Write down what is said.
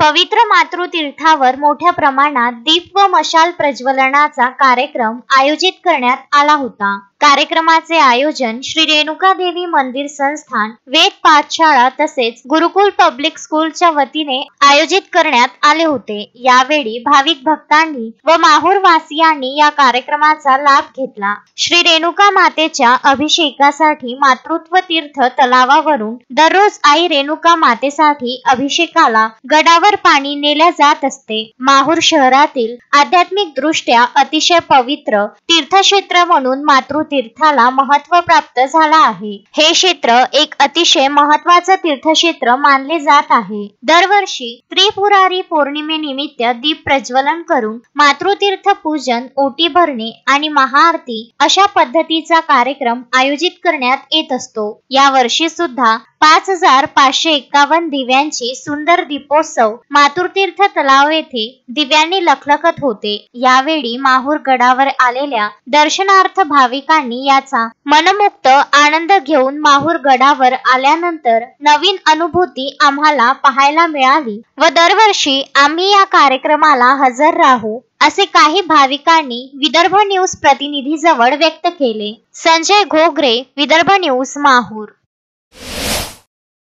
पवित्र मातृतीर्थावर मोठ्या प्रमाणात दीप व मशाल प्रज्वलनाचा कार्यक्रम आयोजित करण्यात आला होता। कार्यक्रमाचे आयोजन श्री रेणुका देवी मंदिर संस्थान, वेद पाठशाळा तसेच गुरुकुल पब्लिक स्कूलच्या वतीने आयोजित करण्यात आले होते। यावेळी भाविक भक्तांनी व माहूर वासियांनी या कार्यक्रमाचा लाभ घेतला। श्री रेणुका मातेच्या अभिषेकासाठी मातृत्व तीर्थ तलावावरून दररोज आई रेणुका मातेसाठी अभिषेकाला गडावर पाणी नेल्या जात असते। माहूर शहरातील आध्यात्मिक दृष्ट्या अतिशय पवित्र तीर्थक्षेत्र म्हणून मातृतीर्थाला महत्त्व प्राप्त झाला आहे। हे क्षेत्र एक अतिशय महत्त्वाचे तीर्थक्षेत्र मानले जात आहे। दरवर्षी त्रिपुरारी पौर्णिमेनिमित्त दीप प्रज्वलन करून मातृतीर्थ पूजन, ओटी भरणे आणि महाआरती अशा पद्धतीचा कार्यक्रम आयोजित करण्यात येत असतो। या वर्षी सुद्धा 5551 दिव्यांची सुंदर दीपोत्सव मातृतीर्थ तलाव येथे दिव्यांनी लखलखत होते। यावेळी माहूर गडावर आलेल्या दर्शनार्थ भाविकांनी याचा मनमुक्त आनंद घेऊन माहूर गडावर आल्यानंतर नवीन अनुभूती आम्हाला पाहायला मिळाली व दरवर्षी आम्ही या कार्यक्रमाला हजर राहू असे काही भाविकांनी विदर्भ न्यूज प्रतिनिधी जवळ व्यक्त केले। संजय घोगरे, विदर्भ न्यूज, माहूर।